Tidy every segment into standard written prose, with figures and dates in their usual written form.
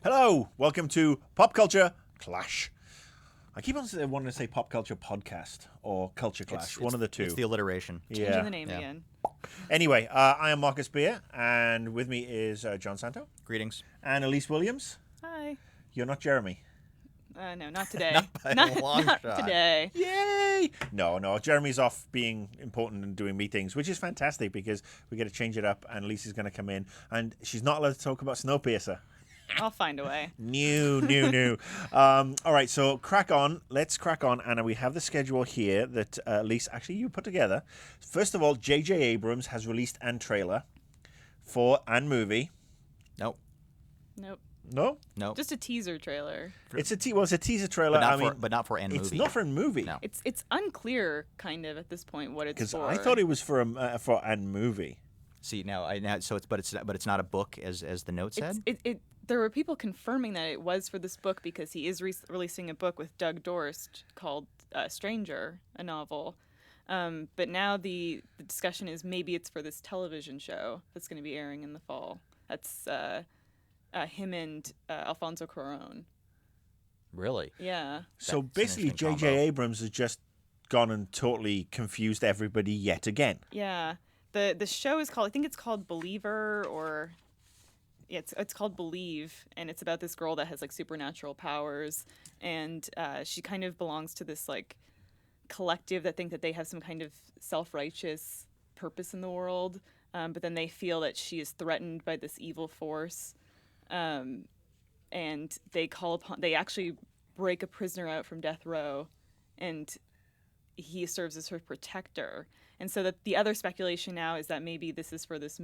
Hello, welcome to Pop Culture Clash. I keep on wanting to say Pop Culture Podcast or Culture Clash, one of the two. It's the alliteration. Changing the name again. Anyway, I am Marcus Beer, and with me is John Santo. Greetings. And Elise Williams. Hi. You're not Jeremy. No, not today. Not by a long not shot. today. Yay! No, Jeremy's off being important and doing meetings, which is fantastic because we get to change it up, and Lisa's going to come in, and she's not allowed to talk about Snowpiercer. I'll find a way. New. All right, so crack on. Let's crack on, and we have the schedule here that Lisa, actually, you put together. First of all, J.J. Abrams has released an trailer for an movie. Nope. No? Just a teaser trailer. It's a teaser trailer. But not for an movie. It's not for a movie. No. It's unclear, kind of, at this point what it's Because for. I thought it was for an movie. See it's not a book as the note said. There were people confirming that it was for this book because he is releasing a book with Doug Dorst called Stranger, a novel. But now the discussion is maybe it's for this television show that's going to be airing in the fall. That's him and Alfonso Cuarón. Really? Yeah. So That's basically, an interesting J.J. combo. Abrams has just gone and totally confused everybody yet again. Yeah. The show is called, I think it's called Believer, or yeah, it's called Believe, and it's about this girl that has like supernatural powers, and she kind of belongs to this like collective that think that they have some kind of self-righteous purpose in the world, but then they feel that she is threatened by this evil force, and they actually break a prisoner out from death row, and he serves as her protector. And so that the other speculation now is that maybe this is for this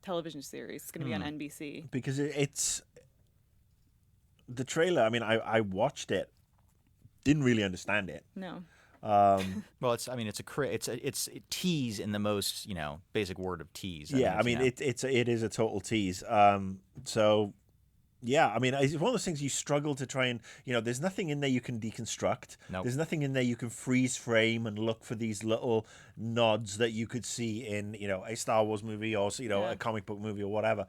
television series. It's going to be on NBC. Because it's the trailer. I mean, I watched it, didn't really understand it. No. Well, it's a tease in the most basic word of tease. It is a total tease. So. Yeah, I mean, it's one of those things you struggle to try and, there's nothing in there you can deconstruct. Nope. There's nothing in there you can freeze frame and look for these little nods that you could see in, a Star Wars movie or, a comic book movie or whatever.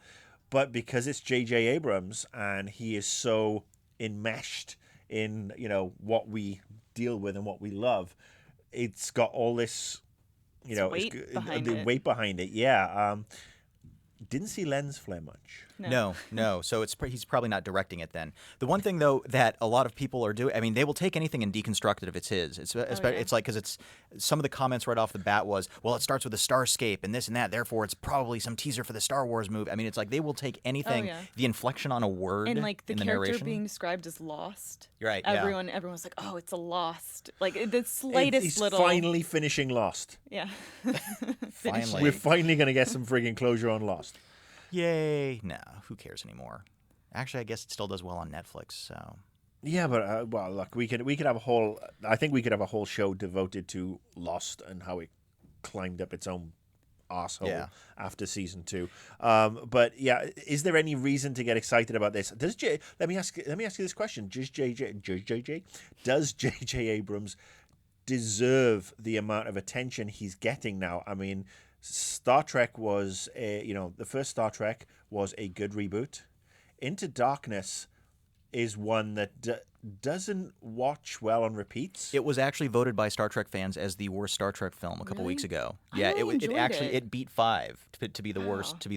But because it's J.J. Abrams and he is so enmeshed in, what we deal with and what we love, it's got all this, weight behind it. Yeah. Didn't see lens flare much. No. So he's probably not directing it then. The one thing though that a lot of people are doing, I mean, they will take anything and deconstruct it if it's his. It's like because it's some of the comments right off the bat was, well, it starts with a starscape and this and that, therefore it's probably some teaser for the Star Wars movie. I mean, it's like they will take anything, the inflection on a word and like the in the character narration. being described as lost. You're right. Everyone's like, oh, it's a Lost. Like the slightest He's little. finally finishing Lost. Yeah. Finally. We're finally going to get some friggin' closure on Lost. Yay! No, who cares anymore? Actually, I guess it still does well on Netflix. So yeah, but look, we could have a whole. I think we could have a whole show devoted to Lost and how it climbed up its own arsehole after season 2. But yeah, is there any reason to get excited about this? Let me ask you this question: Does J.J. Abrams deserve the amount of attention he's getting now? I mean, Star Trek was the first Star Trek was a good reboot. Into Darkness is one that doesn't watch well on repeats. it was actually voted by Star Trek fans as the worst Star Trek film a couple weeks ago. I really enjoyed it. It beat 5 to be the worst, to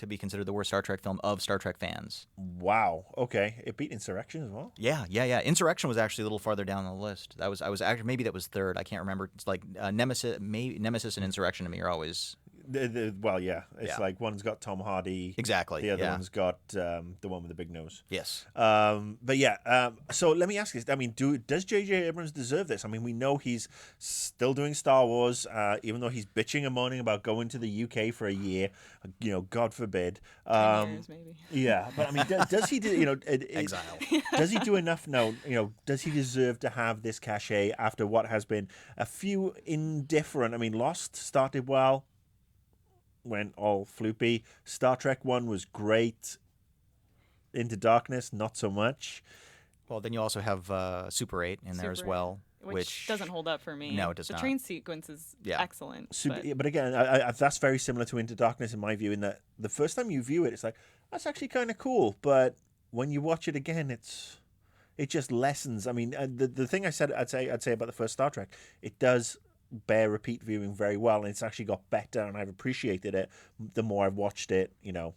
be considered the worst Star Trek film of Star Trek fans. Wow. Okay, it beat Insurrection as well. Yeah. Insurrection was actually a little farther down the list. I was actually maybe that was third. I can't remember. It's like Nemesis and Insurrection to me are always. It's like one's got Tom Hardy. Exactly. The other one's got the one with the big nose. Yes. So let me ask you, I mean, does J.J. Abrams deserve this? I mean, we know he's still doing Star Wars, even though he's bitching and moaning about going to the UK for a year, God forbid. 10 years, maybe. Yeah, but I mean, does he do, Exile. does he do enough? No, does he deserve to have this cachet after what has been a few indifferent? I mean, Lost started well, went all floopy. Star Trek 1 was great. Into Darkness, not so much. Well, then you also have Super 8 in there as well. which doesn't hold up for me. No, it does the not. The train sequence is excellent. But again, that's very similar to Into Darkness in my view, in that the first time you view it, it's like, that's actually kind of cool. But when you watch it again, it just lessens. I mean, the thing I'd say about the first Star Trek, it does bear repeat viewing very well, and it's actually got better, and I've appreciated it the more I've watched it,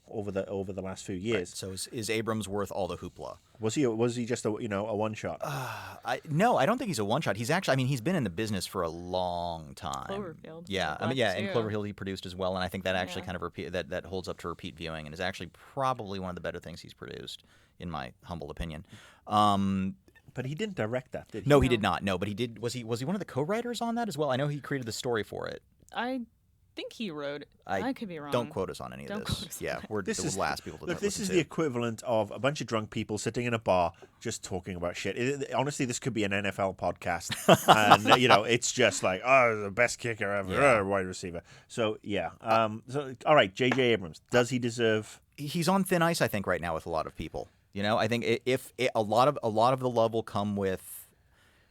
over the last few years. Right. So is Abrams worth all the hoopla? Was he just a one shot? No, I don't think he's a one shot. He's actually, I mean, he's been in the business for a long time. Cloverfield. Yeah, I mean, and Cloverfield he produced as well, and I think that actually kind of that holds up to repeat viewing, and is actually probably one of the better things he's produced, in my humble opinion. But he didn't direct that, did he? No, he did not. No, but he did. Was he one of the co-writers on that as well? I know he created the story for it. I think he wrote it. I could be wrong. Don't quote us on any of this. Yeah, we're the last people to look, this is the equivalent of a bunch of drunk people sitting in a bar just talking about shit. Honestly, this could be an NFL podcast. And, it's just like, the best kicker ever, wide receiver. So, yeah. All right, J.J. Abrams, does he deserve... He's on thin ice, I think, right now with a lot of people. I think if a lot of the love will come with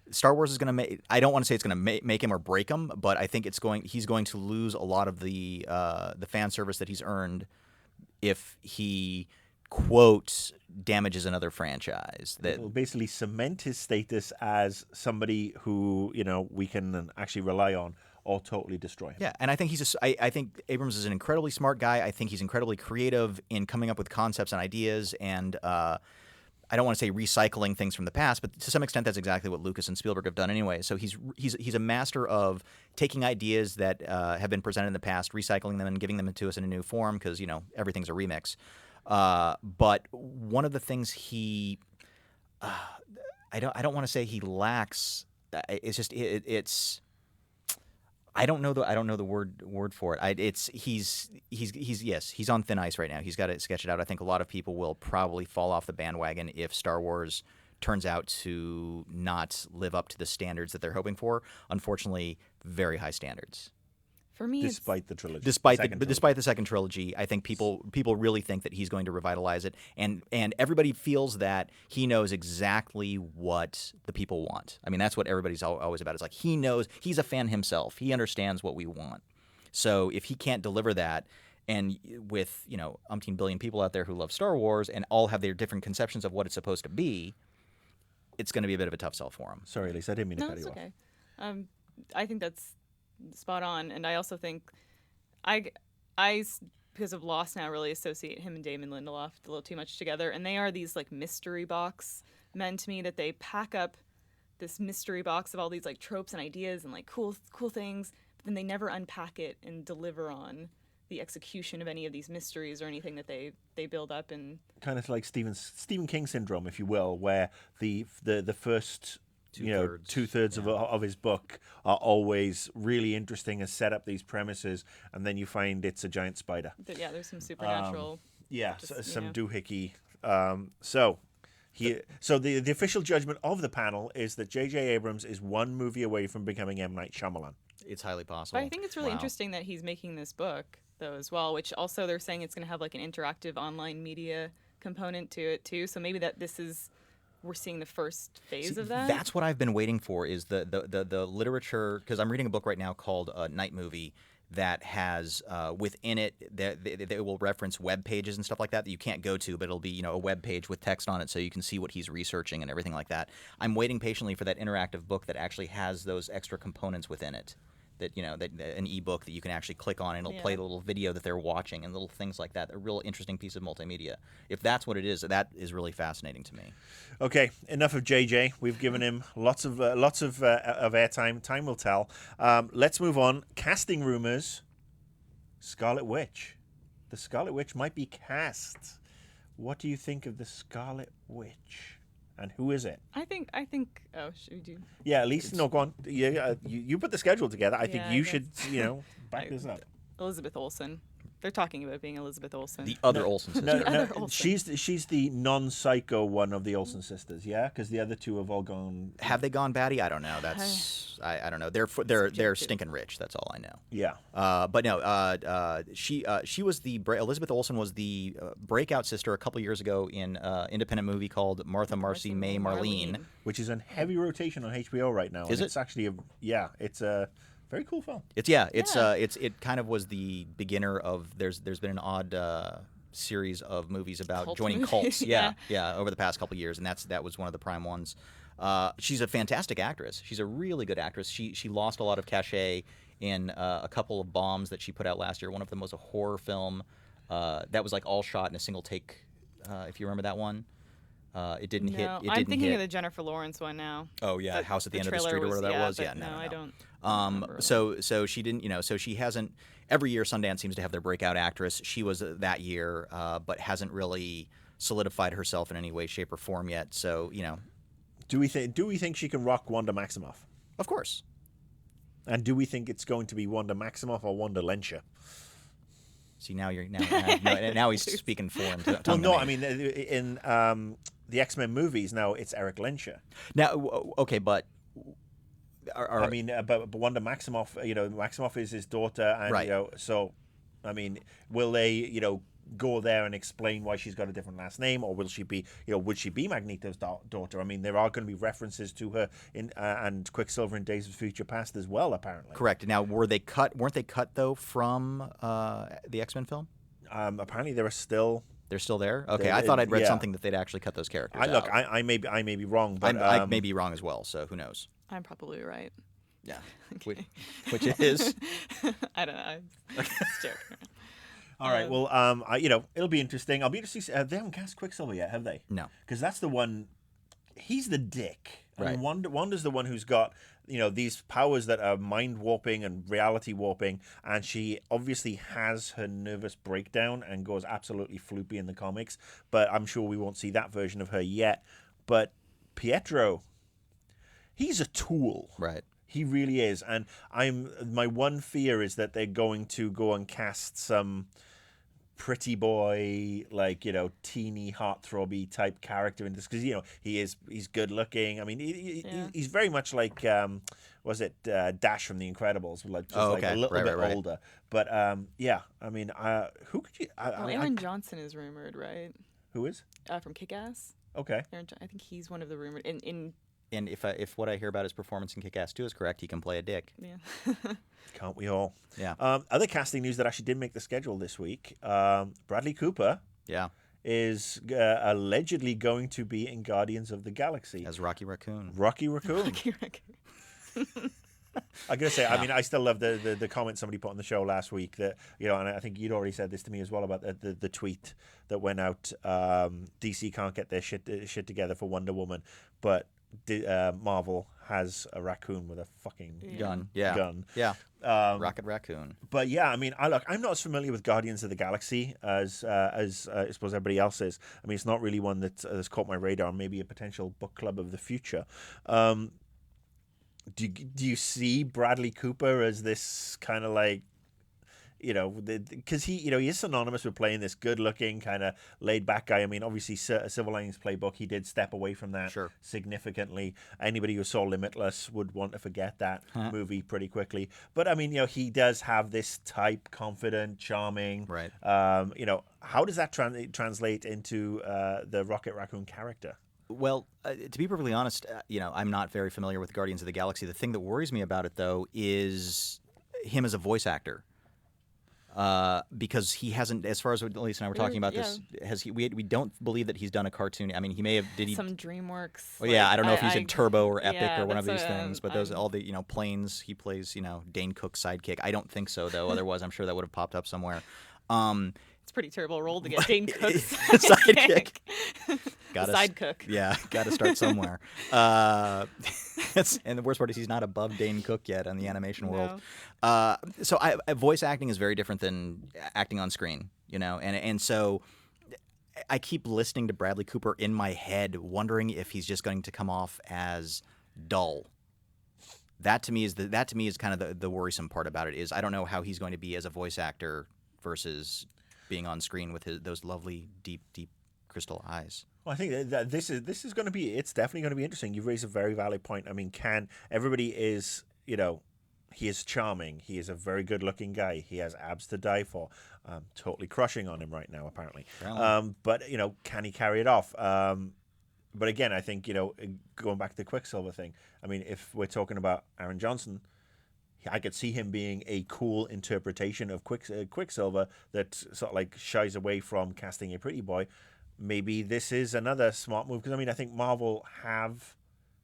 Star Wars is going to make. I don't want to say it's going to make him or break him, but I think he's going to lose a lot of the fan service that he's earned if he quote damages another franchise. That will basically cement his status as somebody who we can actually rely on, or totally destroy him. Yeah, and I think I think Abrams is an incredibly smart guy. I think he's incredibly creative in coming up with concepts and ideas, and I don't want to say recycling things from the past, but to some extent that's exactly what Lucas and Spielberg have done anyway. So he's a master of taking ideas that have been presented in the past, recycling them and giving them to us in a new form, because everything's a remix. But one of the things I don't want to say he lacks. It's just it's. I don't know the word for it. He's on thin ice right now. He's got to sketch it out. I think a lot of people will probably fall off the bandwagon if Star Wars turns out to not live up to the standards that they're hoping for. Unfortunately, very high standards. For me, despite the trilogy, despite the second trilogy, I think people really think that he's going to revitalize it, and everybody feels that he knows exactly what the people want. I mean, that's what everybody's always about. It's like he knows, he's a fan himself. He understands what we want. So if he can't deliver that, and with umpteen billion people out there who love Star Wars and all have their different conceptions of what it's supposed to be, it's going to be a bit of a tough sell for him. Sorry, Lisa, I didn't mean to cut you off. Okay. I think that's spot on, and I also think I because of Lost now really associate him and Damon Lindelof a little too much together, and they are these like mystery box men to me, that they pack up this mystery box of all these like tropes and ideas and like cool things, but then they never unpack it and deliver on the execution of any of these mysteries or anything that they build up. And kind of like Stephen King syndrome, if you will, where the first two-thirds of his book are always really interesting and set up these premises, and then you find it's a giant spider. There's some supernatural. Some doohickey. So the official judgment of the panel is that J.J. Abrams is one movie away from becoming M. Night Shyamalan. It's highly possible. But I think it's really interesting that he's making this book, though, as well, which also they're saying it's going to have like an interactive online media component to it, too. So maybe we're seeing the first phase of that. That's what I've been waiting for, is the literature, because I'm reading a book right now called Night Movie that has within it they will reference web pages and stuff like that you can't go to, but it'll be a web page with text on it, so you can see what he's researching and everything like that. I'm waiting patiently for that interactive book that actually has those extra components within it. That an ebook that you can actually click on, and it'll play the little video that they're watching and little things like that. A real interesting piece of multimedia. If that's what it is, that is really fascinating to me. Okay, enough of JJ. We've given him lots of airtime. Time will tell. Let's move on. Casting rumors. Scarlet Witch. The Scarlet Witch might be cast. What do you think of the Scarlet Witch? And who is it? I think. Oh, should we do? Yeah, at least no. Go on. Yeah, you put the schedule together. I think you should. Back this up. Elizabeth Olsen. They're talking about being Elizabeth Olsen. The other Olsen sister. No, The no, other Olsen. she's the non-psycho one of the Olsen sisters, yeah, because the other two have all gone. Have they gone batty? I don't know. I don't know. They're stinking rich. That's all I know. Yeah. But no. She was Elizabeth Olsen was the breakout sister a couple years ago in independent movie called Martha Marcy May Marlene. Which is in heavy rotation on HBO right now. Is and it? It's actually it's a very cool film. It kind of was the beginner of there's been an odd series of movies about Cult joining movies, cults. yeah. Over the past couple of years, and that was one of the prime ones. She's a fantastic actress. She's a really good actress. She lost a lot of cachet in a couple of bombs that she put out last year. One of them was a horror film that was like all shot in a single take. If you remember that one. It didn't hit. I'm thinking of the Jennifer Lawrence one now. Oh yeah, House at the End of the Street or whatever that was. Yeah, no, I don't. So she didn't. So she hasn't. Every year, Sundance seems to have their breakout actress. She was that year, but hasn't really solidified herself in any way, shape, or form yet. So Do we think she can rock Wanda Maximoff? Of course. And do we think it's going to be Wanda Maximoff or Wanda Lenscher? See, now he's speaking foreign. Well, no, I mean in the X-Men movies now it's Eric Lenscher. Now, okay, but I mean, but Wanda Maximoff, Maximoff is his daughter, and right. So, I mean, will they, go there and explain why she's got a different last name, or will she be, would she be Magneto's daughter? I mean, there are going to be references to her in and Quicksilver in Days of Future Past as well, apparently. Correct. Now, weren't they cut though from the X-Men film? Apparently, they're still there. Okay, I thought I'd read something that they'd actually cut those characters out. Look, I may be wrong, but I may be wrong as well. So who knows? I'm probably right. Yeah, Okay. which it is. I don't know. I'm just joking. All right. Well, it'll be interesting. I'll be interested. They haven't cast Quicksilver yet, have they? No. Because that's the one. He's the dick. Right. And Wanda's the one who's got these powers that are mind warping and reality warping, and she obviously has her nervous breakdown and goes absolutely floopy in the comics. But I'm sure we won't see that version of her yet. But Pietro, he's a tool. Right. He really is, and my one fear is that they're going to go and cast some pretty boy, teeny heartthrobby type character in this, because he's good looking. I mean, he's very much like was it Dash from The Incredibles, like a little bit older. But I mean, who could you? Aaron Johnson is rumored, right? Who is? From Kick-Ass. Okay. I think he's one of the rumored in. And if what I hear about his performance in Kick-Ass 2 is correct, he can play a dick. Yeah. Can't we all? Yeah. Other casting news that actually did make the schedule this week. Bradley Cooper. Yeah. Is allegedly going to be in Guardians of the Galaxy as Rocky Raccoon. Rocky Raccoon. Rocky Raccoon. I'm gonna say, I mean, I still love the comment somebody put on the show last week that and I think you'd already said this to me as well about the tweet that went out. DC can't get their shit together for Wonder Woman, but Marvel has a raccoon with a fucking gun. Yeah. Gun. Yeah. Rocket Raccoon. But yeah, I mean, I'm not as familiar with Guardians of the Galaxy as I suppose everybody else is. I mean, it's not really one that's caught my radar. Maybe a potential book club of the future. Do you see Bradley Cooper as this kind of like, because he is synonymous with playing this good-looking kind of laid-back guy. I mean, obviously, Silver Linings Playbook, he did step away from that significantly. Anybody who saw Limitless would want to forget that movie pretty quickly. But I mean, he does have this type, confident, charming. Right. How does that translate into the Rocket Raccoon character? Well, to be perfectly honest, I'm not very familiar with Guardians of the Galaxy. The thing that worries me about it, though, is him as a voice actor. Because he hasn't, as far as Lisa and I were talking about this, we don't believe that he's done a cartoon. I mean, he may have, did he? Some DreamWorks. Well, I don't know if he's in Turbo or Epic or one of that's these things, but those, all the, planes, he plays, Dane Cook's sidekick. I don't think so, though. Otherwise, I'm sure that would have popped up somewhere. It's a pretty terrible role to get Dane Cook's sidekick. Side cook. Yeah, got to start somewhere. And the worst part is he's not above Dane Cook yet in the animation world. So voice acting is very different than acting on screen, and so I keep listening to Bradley Cooper in my head, wondering if he's just going to come off as dull. That to me is kind of the worrisome part about it. Is I don't know how he's going to be as a voice actor versus being on screen with those lovely, deep, deep crystal eyes. Well, I think that this is going to be. It's definitely going to be interesting. You've raised a very valid point. I mean, everybody is, he is charming. He is a very good-looking guy. He has abs to die for. Totally crushing on him right now, apparently. But can he carry it off? But again, I think going back to the Quicksilver thing. I mean, if we're talking about Aaron Johnson, I could see him being a cool interpretation of Quicksilver that sort of like shies away from casting a pretty boy. Maybe this is another smart move because I think Marvel have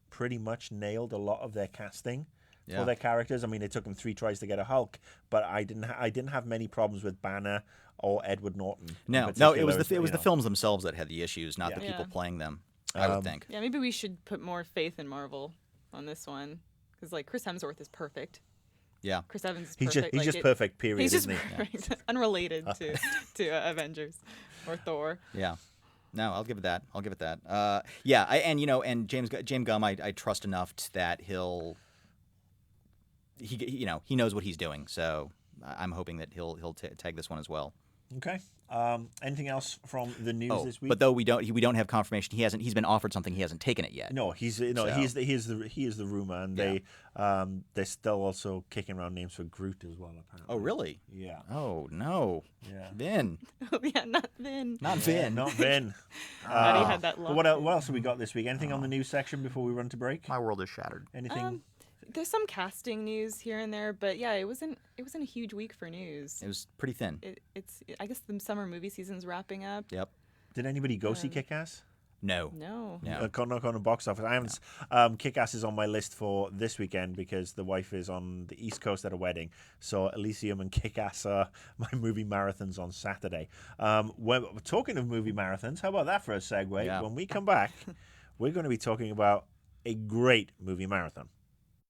pretty much nailed a lot of their casting for their characters. I mean, it took them 3 tries to get a Hulk, but I didn't have many problems with Banner or Edward Norton. No, it was the films themselves that had the issues, not the people playing them. I would think. Yeah, maybe we should put more faith in Marvel on this one because like Chris Hemsworth is perfect. Yeah, Chris Evans is perfect. He's just perfect. Period. He's just isn't he? perfect, unrelated to Avengers or Thor. Yeah. No, I'll give it that. And James Gunn, I trust enough that he knows what he's doing. So I'm hoping that he'll tag this one as well. Okay. Anything else from the news this week? But though we don't have confirmation. He's been offered something. He hasn't taken it yet. No, he is the rumor, and they're still also kicking around names for Groot as well. Apparently. Oh really? Yeah. Oh no. Yeah. Vin. Oh yeah, not Vin. Not Vin. Not Vin. Glad he had that luck. But what else have we got this week? Anything on the news section before we run to break? My world is shattered. Anything? There's some casting news here and there, but yeah, it wasn't a huge week for news. It was pretty thin. I guess the summer movie season's wrapping up. Yep. Did anybody go see Kick-Ass? No. Knock on the box office. I haven't. Kick-Ass is on my list for this weekend because the wife is on the East Coast at a wedding. So Elysium and Kick-Ass are my movie marathons on Saturday. We're talking of movie marathons. How about that for a segue? Yeah. When we come back, we're going to be talking about a great movie marathon.